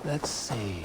Let's see.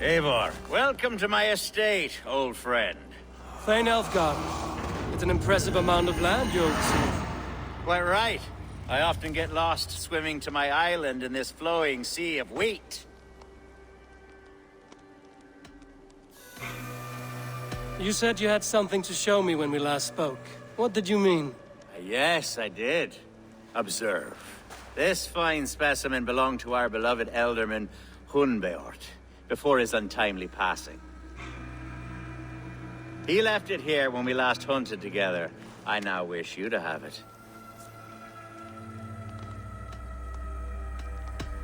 Eivor, welcome to my estate, old friend. Thane Elfgard. It's an impressive amount of land you oversee. Quite right. I often get lost swimming to my island in this flowing sea of wheat. You said you had something to show me when we last spoke. What did you mean? Yes, I did. Observe. This fine specimen belonged to our beloved elderman, Hunbeort, before his untimely passing. He left it here when we last hunted together. I now wish you to have it.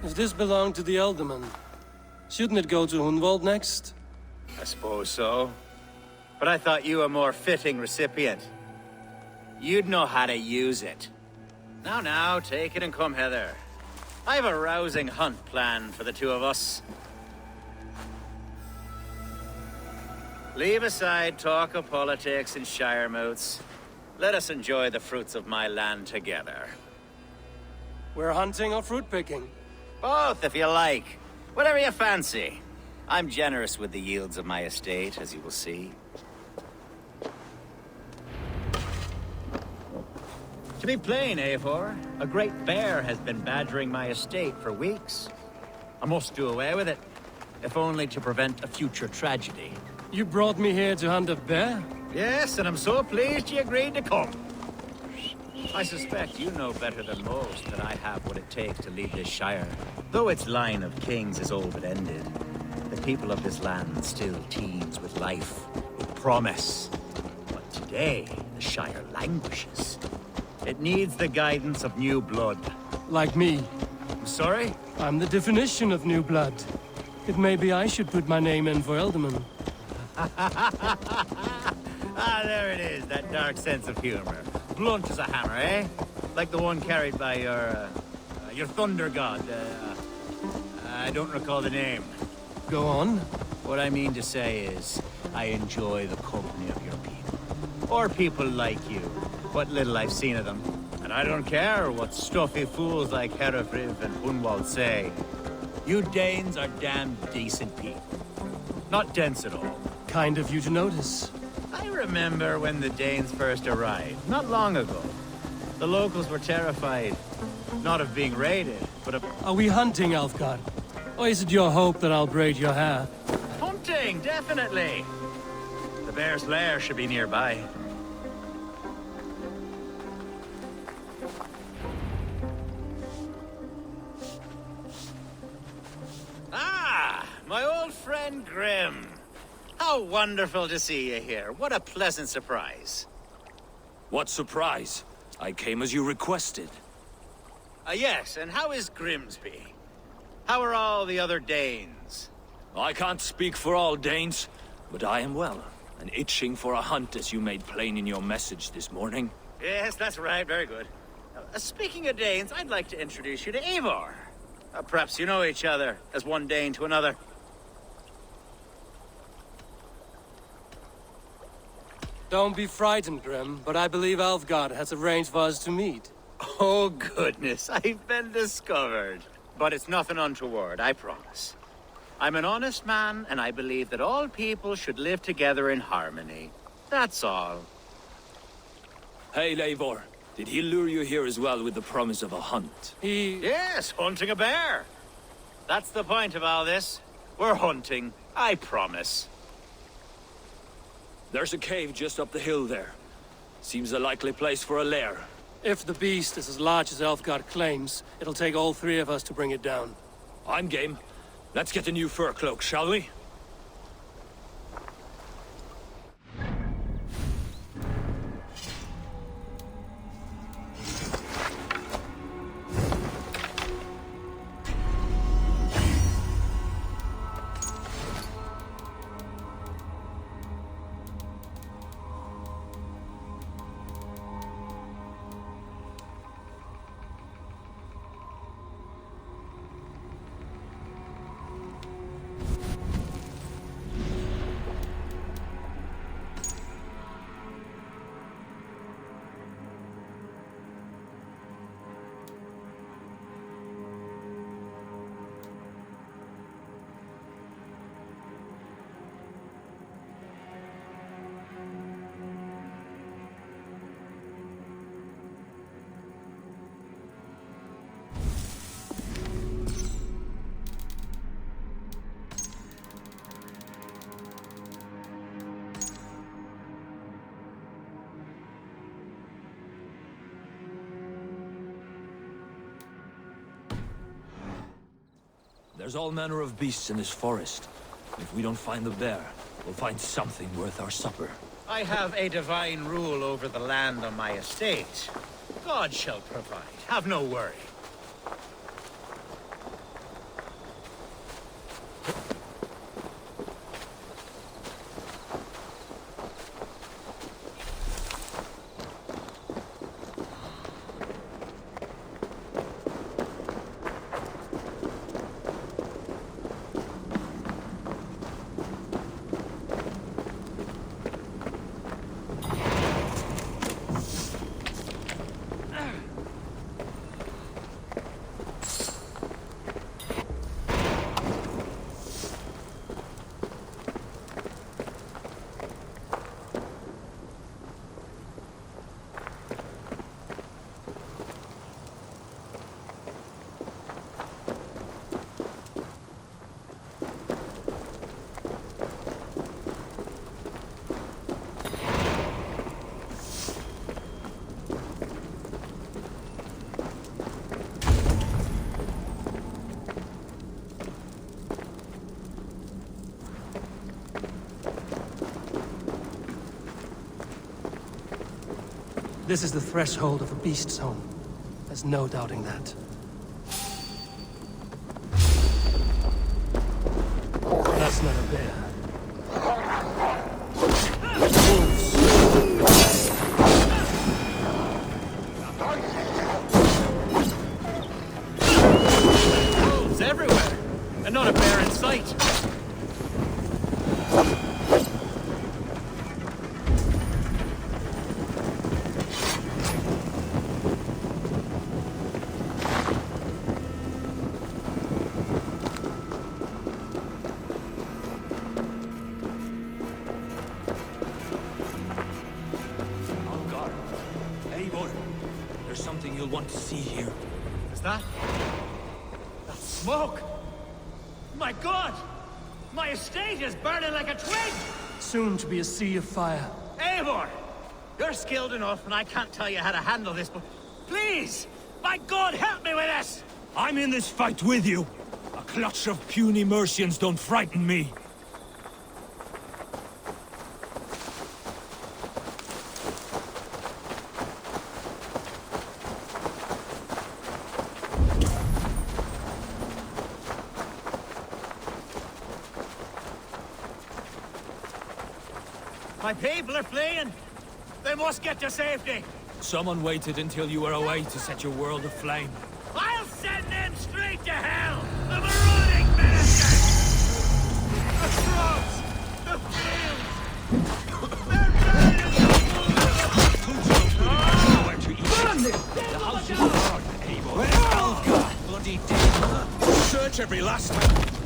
If this belonged to the Elderman, shouldn't it go to Hunwald next? I suppose so. But I thought you a more fitting recipient. You'd know how to use it. Now, take it and come hither. I have a rousing hunt planned for the two of us. Leave aside talk of politics and shire moots. Let us enjoy the fruits of my land together. We're hunting or fruit picking? Both, if you like. Whatever you fancy. I'm generous with the yields of my estate, as you will see. To be plain, Eivor, a great bear has been badgering my estate for weeks. I must do away with it, if only to prevent a future tragedy. You brought me here to hunt a bear? Yes, and I'm so pleased you agreed to come. I suspect you know better than most that I have what it takes to lead this shire. Though its line of kings is all but ended, the people of this land still teems with life, with promise. But today, the shire languishes. It needs the guidance of new blood. Like me. I'm sorry? I'm the definition of new blood. It may be I should put my name in for Elderman. Ah, there it is, that dark sense of humor. Blunt as a hammer, eh? Like the one carried by your thunder god. I don't recall the name. Go on. What I mean to say is, I enjoy the company of your people. Or people like you. What little I've seen of them. And I don't care what stuffy fools like Herefriv and Hunwald say. You Danes are damn decent people. Not dense at all. Kind of you to notice. I remember when the Danes first arrived, not long ago. The locals were terrified. Not of being raided, but of Are we hunting, Alfgard? Or is it your hope that I'll braid your hair? hunting, definitely. The bear's lair should be nearby. Ah, my old friend Grim. How wonderful to see you here. What a pleasant surprise. What surprise? I came as you requested. Yes, and how is Grimsby? How are all the other Danes? I can't speak for all Danes, but I am well, and itching for a hunt as you made plain in your message this morning. Yes, that's right. Very good. Speaking of Danes, I'd like to introduce you to Eivor. Perhaps you know each other, as one Dane to another. Don't be frightened, Grim, but I believe Alfgard has arranged for us to meet. Oh, goodness, I've been discovered. But it's nothing untoward, I promise. I'm an honest man, and I believe that all people should live together in harmony. That's all. Hey, Eivor, did he lure you here as well with the promise of a hunt? Yes, hunting a bear. That's the point of all this. We're hunting, I promise. There's a cave just up the hill there. Seems a likely place for a lair. If the beast is as large as Alfgard claims, it'll take all three of us to bring it down. I'm game. Let's get a new fur cloak, shall we? There's all manner of beasts in this forest. If we don't find the bear, we'll find something worth our supper. I have a divine rule over the land on my estate. God shall provide. Have no worry. This is the threshold of a beast's home. There's no doubting that. That's not a bear. Wolves everywhere, and not a bear in sight. don't see here. Is that? That smoke! My God! My estate is burning like a twig! Soon to be a sea of fire. Eivor! You're skilled enough, and I can't tell you how to handle this, but please! By God, help me with this! I'm in this fight with you. A clutch of puny Mercians don't frighten me. My people are fleeing! They must get to safety! Someone waited until you were away to set your world aflame. I'll send them straight to hell! The marauding bastards! The throats! The fields! They're burning Nowhere to eat. The house is hard, Eivor. Alga, bloody demon. Search every last one.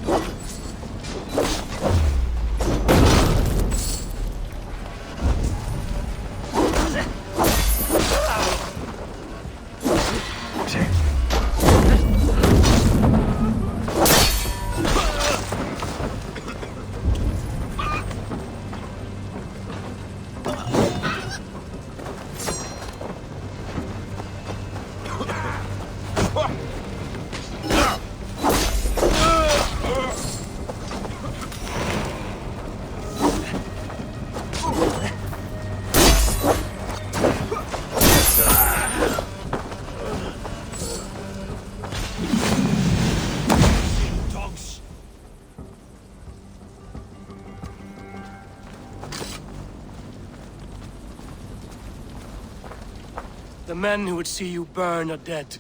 The men who would see you burn are dead.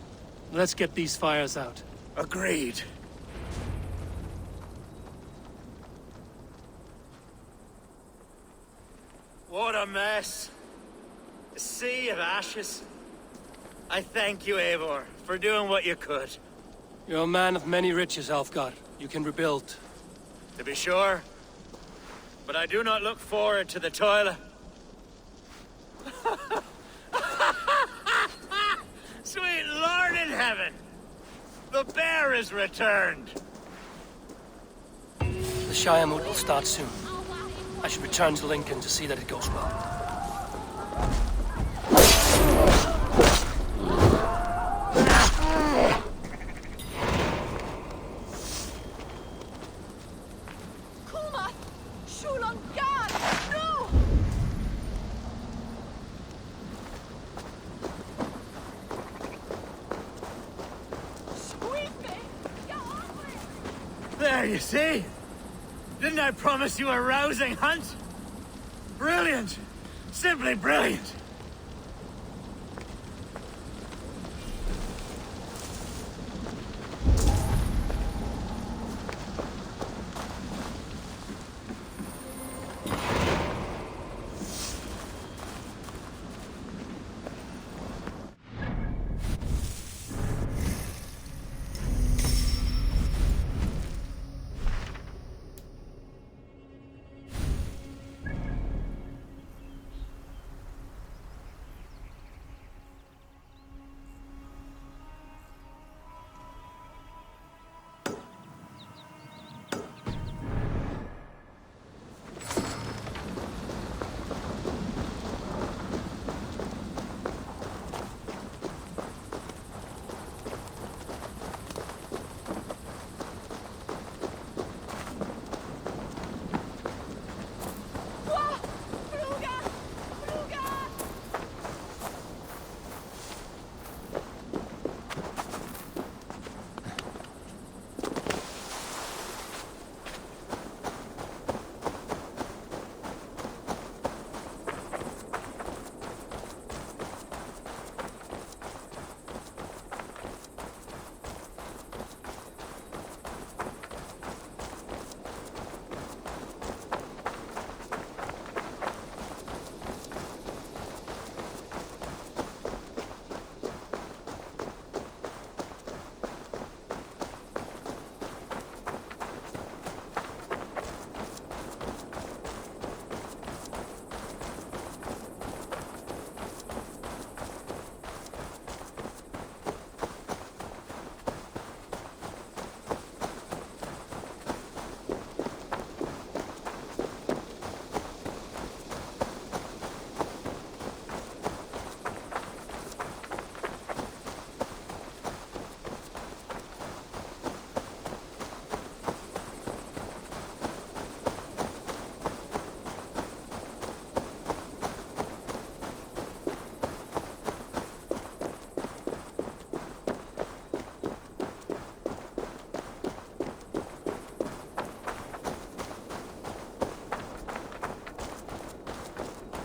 Let's get these fires out. Agreed. What a mess. A sea of ashes. I thank you, Eivor, for doing what you could. You're a man of many riches, Alfgar. You can rebuild. To be sure. But I do not look forward to the toilet. Sweet Lord in heaven! The bear is returned! The Shire moot will start soon. I should return to Lincoln to see that it goes well. There, you see? Didn't I promise you a rousing hunt? Brilliant! Simply brilliant!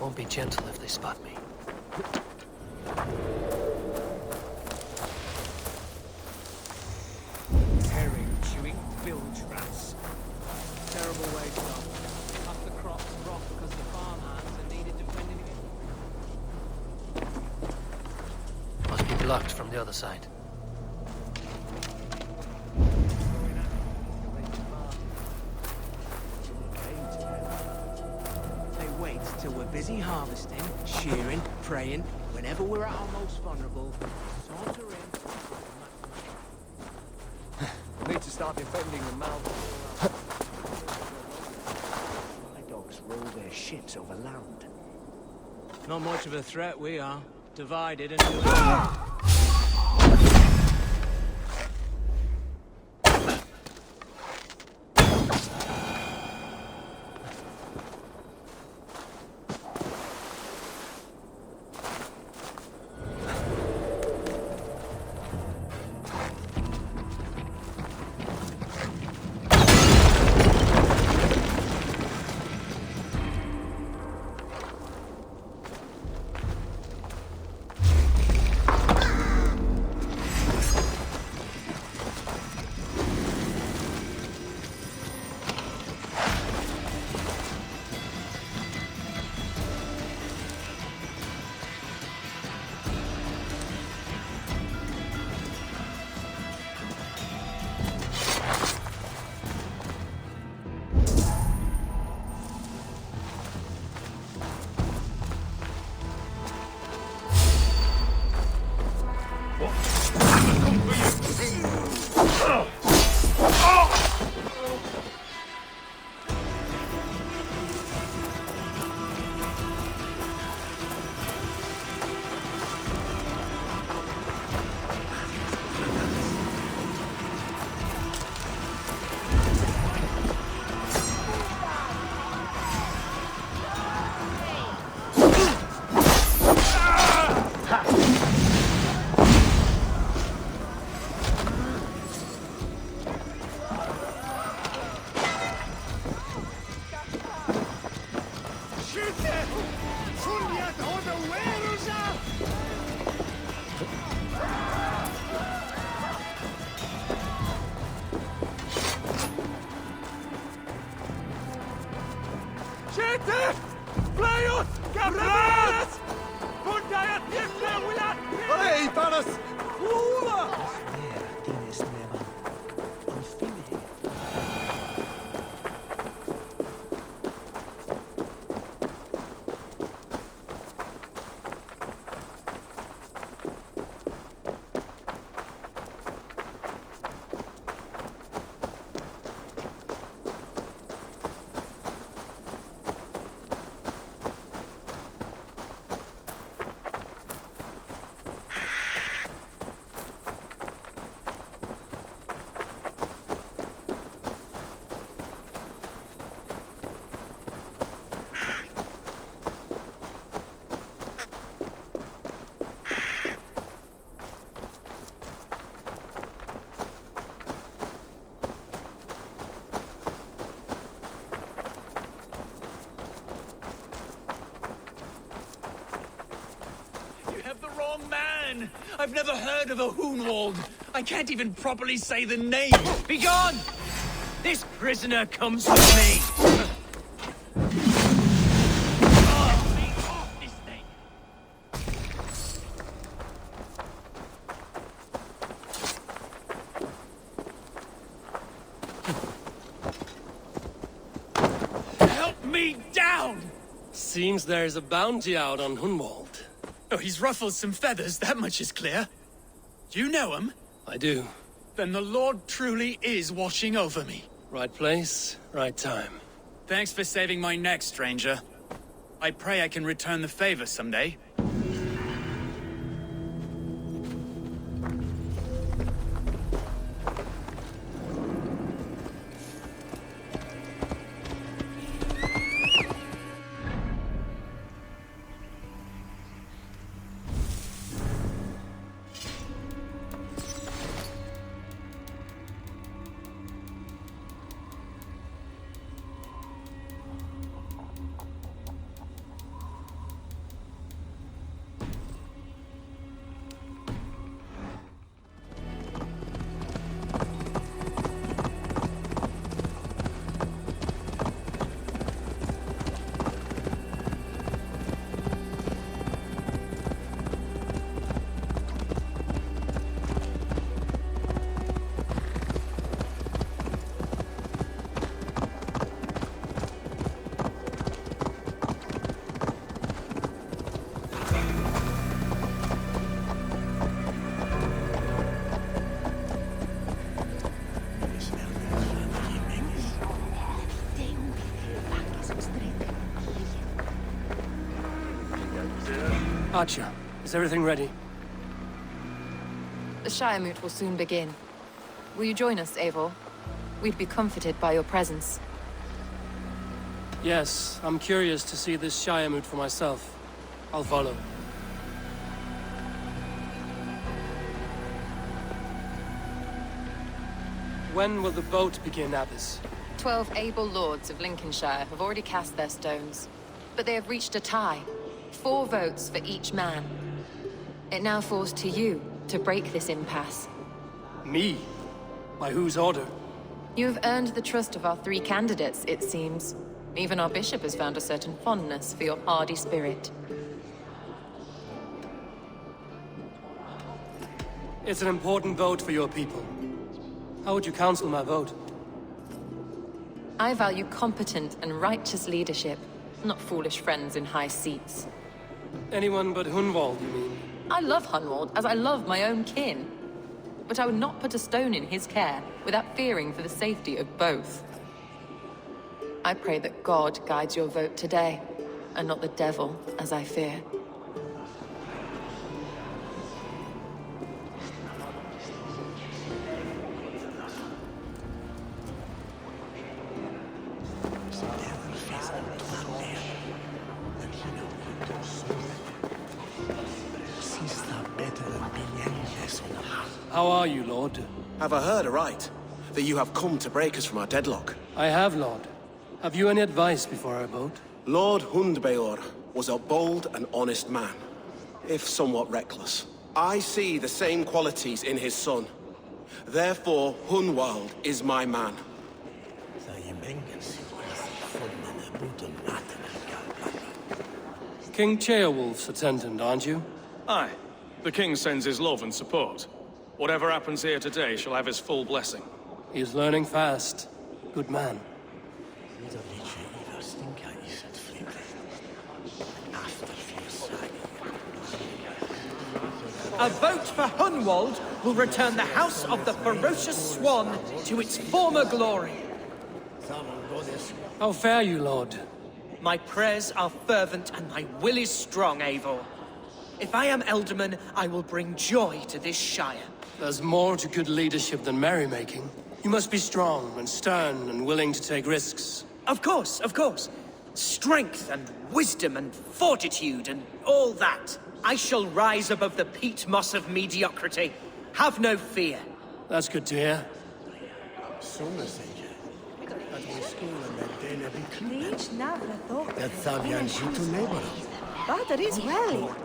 Won't be gentle if they spot me. Herring-chewing bilge rats. Terrible way to go. Half the crops rot because the farmhands are needed defending against. Must be blocked from the other side. They wait till we're busy harvesting, shearing, praying. Whenever we're at our most vulnerable, saunter in. Need to start defending the mountain. My dogs roll their shits over land. Not much of a threat we are. Divided and doing... Hei, panas! Man! I've never heard of a Hoonwald. I can't even properly say the name. Begone! This prisoner comes with me! Off this thing. Help me down! Seems there's a bounty out on Hunwald. Oh, he's ruffled some feathers, that much is clear. Do you know him? I do. Then the Lord truly is watching over me. Right place, right time. Thanks for saving my neck, stranger. I pray I can return the favor someday. Archer, is everything ready? The Shire Moot will soon begin. Will you join us, Eivor? We'd be comforted by your presence. Yes, I'm curious to see this Shire Moot for myself. I'll follow. When will the boat begin, Abbess? 12 able lords of Lincolnshire have already cast their stones, but they have reached a tie. 4 votes for each man. It now falls to you to break this impasse. Me? By whose order? You have earned the trust of our 3 candidates, it seems. Even our bishop has found a certain fondness for your hardy spirit. It's an important vote for your people. How would you counsel my vote? I value competent and righteous leadership, not foolish friends in high seats. Anyone but Hunwald, you mean? I love Hunwald as I love my own kin. But I would not put a stone in his care without fearing for the safety of both. I pray that God guides your vote today, and not the devil, as I fear. How are you, Lord? Have I heard aright? That you have come to break us from our deadlock? I have, Lord. Have you any advice before our vote? Lord Hundbeor was a bold and honest man, if somewhat reckless. I see the same qualities in his son. Therefore, Hunwald is my man. King Ceolwulf's attendant, aren't you? Aye. The king sends his love and support. Whatever happens here today shall have his full blessing. He's learning fast. Good man. A vote for Hunwald will return the House of the Ferocious Swan to its former glory. How fare you, Lord? My prayers are fervent and my will is strong, Eivor. If I am Elderman, I will bring joy to this Shire. There's more to good leadership than merrymaking. You must be strong and stern and willing to take risks. Of course, of course. Strength and wisdom and fortitude and all that. I shall rise above the peat moss of mediocrity. Have no fear. That's good to hear.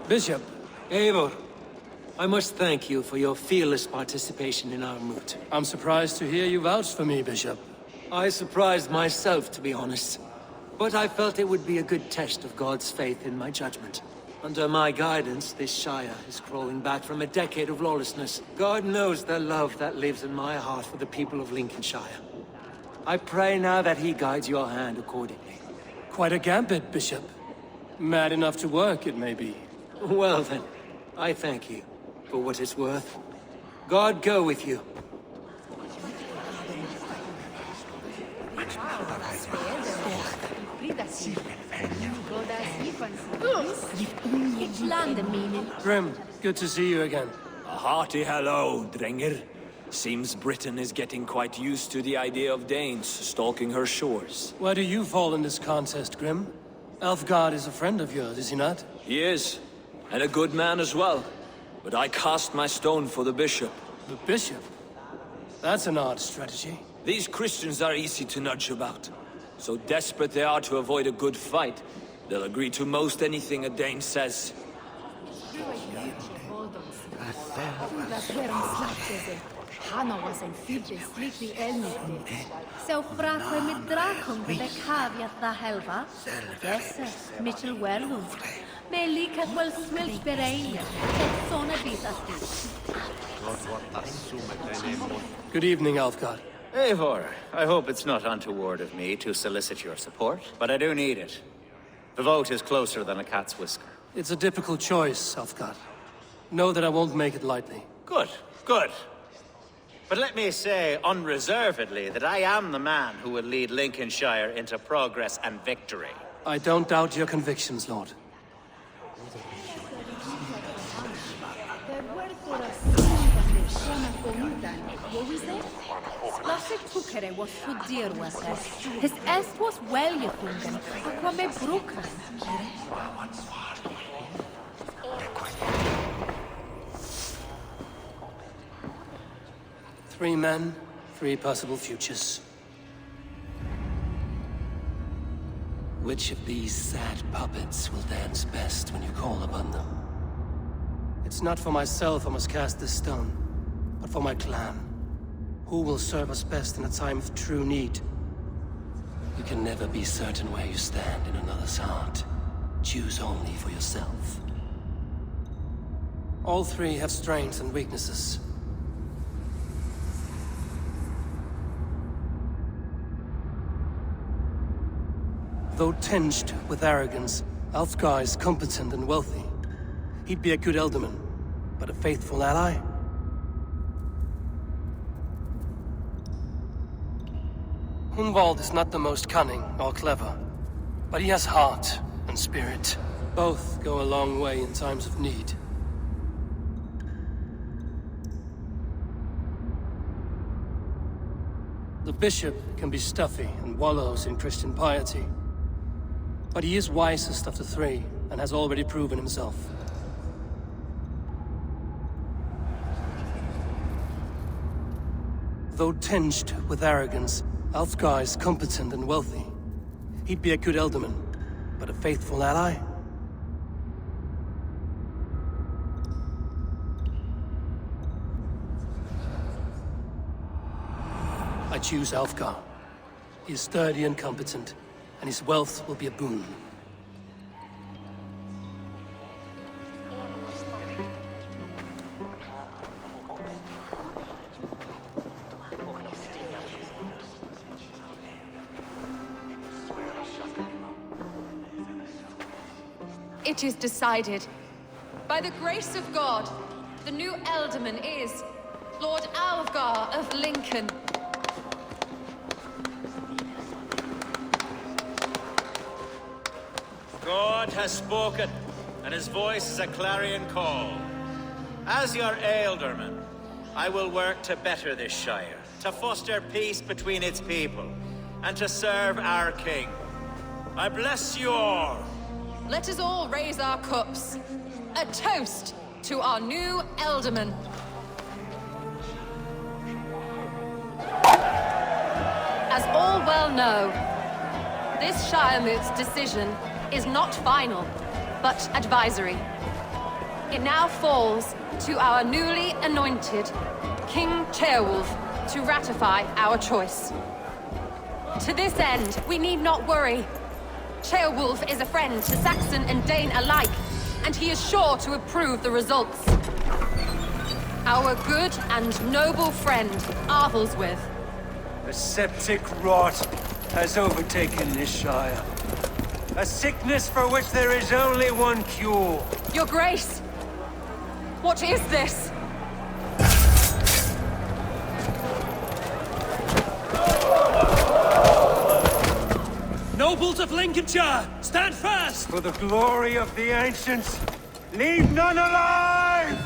Bishop. Eivor, I must thank you for your fearless participation in our moot. I'm surprised to hear you vouch for me, Bishop. I surprised myself, to be honest. But I felt it would be a good test of God's faith in my judgment. Under my guidance, this Shire is crawling back from a decade of lawlessness. God knows the love that lives in my heart for the people of Lincolnshire. I pray now that he guides your hand accordingly. Quite a gambit, Bishop. Mad enough to work, it may be. Well then, I thank you for what it's worth. God go with you. Grim, good to see you again. A hearty hello, Drenger. Seems Britain is getting quite used to the idea of Danes stalking her shores. Where do you fall in this contest, Grim? Elfgard is a friend of yours, is he not? He is, and a good man as well. But I cast my stone for the bishop. The bishop? That's an odd strategy. These Christians are easy to nudge about. So desperate they are to avoid a good fight, they'll agree to most anything a Dane says. So frakwe mit Drachung de caveat da helva. Yes, Mitchell Werlund. Me likat wel smelt bereine. Sona bitasti. Good evening, Alfgard. Eivor, I hope it's not untoward of me to solicit your support, but I do need it. The vote is closer than a cat's whisker. It's a difficult choice, Alfgard. Know that I won't make it lightly. Good, good. But let me say unreservedly that I am the man who will lead Lincolnshire into progress and victory. I don't doubt your convictions, Lord. se tukere was fudir wese. His est was well gefunden, aqua me bruken. 3 men, 3 possible futures. Which of these sad puppets will dance best when you call upon them? It's not for myself I must cast this stone, but for my clan. Who will serve us best in a time of true need? You can never be certain where you stand in another's heart. Choose only for yourself. All 3 have strengths and weaknesses. Though tinged with arrogance, Alfgar is competent and wealthy. He'd be a good Elderman, but a faithful ally? Hunwald is not the most cunning or clever, but he has heart and spirit. Both go a long way in times of need. The bishop can be stuffy and wallows in Christian piety. But he is wisest of the 3, and has already proven himself. Though tinged with arrogance, Alfgar is competent and wealthy. He'd be a good Elderman, but a faithful ally? I choose Alfgar. He is sturdy and competent, and his wealth will be a boon. It is decided. By the grace of God, the new Elderman is Lord Alfgar of Lincoln. God has spoken, and his voice is a clarion call. As your Ealdorman, I will work to better this Shire, to foster peace between its people, and to serve our king. I bless you all. Let us all raise our cups. A toast to our new Elderman. As all well know, this Shiremoot's decision is not final, but advisory. It now falls to our newly anointed King Ceolwulf to ratify our choice. To this end, we need not worry. Ceolwulf is a friend to Saxon and Dane alike, and he is sure to approve the results. Our good and noble friend, Arthelswith. A septic rot has overtaken this Shire. A sickness for which there is only one cure. Your Grace! What is this? Nobles of Lincolnshire, stand fast! For the glory of the ancients, leave none alive!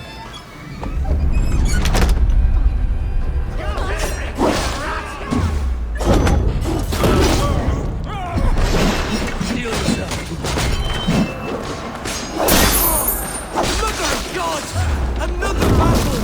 Heal yourself. Mother of God! Another battle!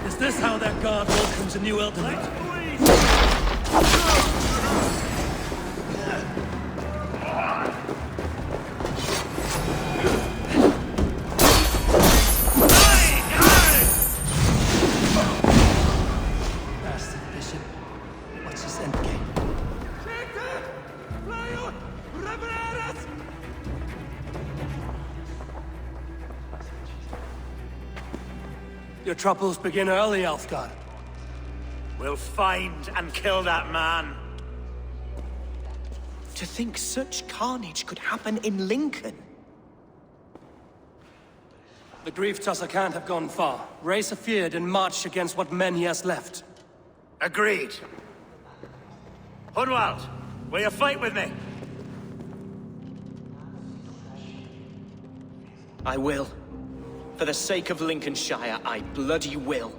Is this how their god welcomes a new Elderman? Bastard bishop. What's his endgame? Your troubles begin early, Alfgar. We'll find and kill that man. To think such carnage could happen in Lincoln. The grief Tusser can't have gone far. Raise a feared and march against what men he has left. Agreed. Hunwald, will you fight with me? I will. For the sake of Lincolnshire, I bloody will.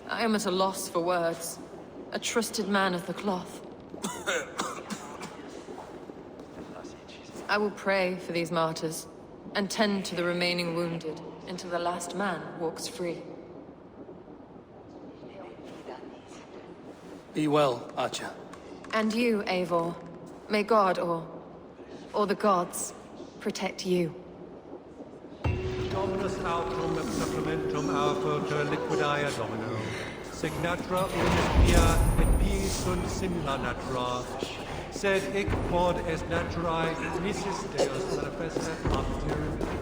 I am at a loss for words. A trusted man of the cloth. I will pray for these martyrs, and tend to the remaining wounded, until the last man walks free. Be well, Archer. And you, Eivor. May God, or the gods, protect you. Dominus autum et sacramentum aufer liquidae domino. Signatra unis mea et pi sunt simila natura. Sed hic quod est naturae nisis Deus manifestet apter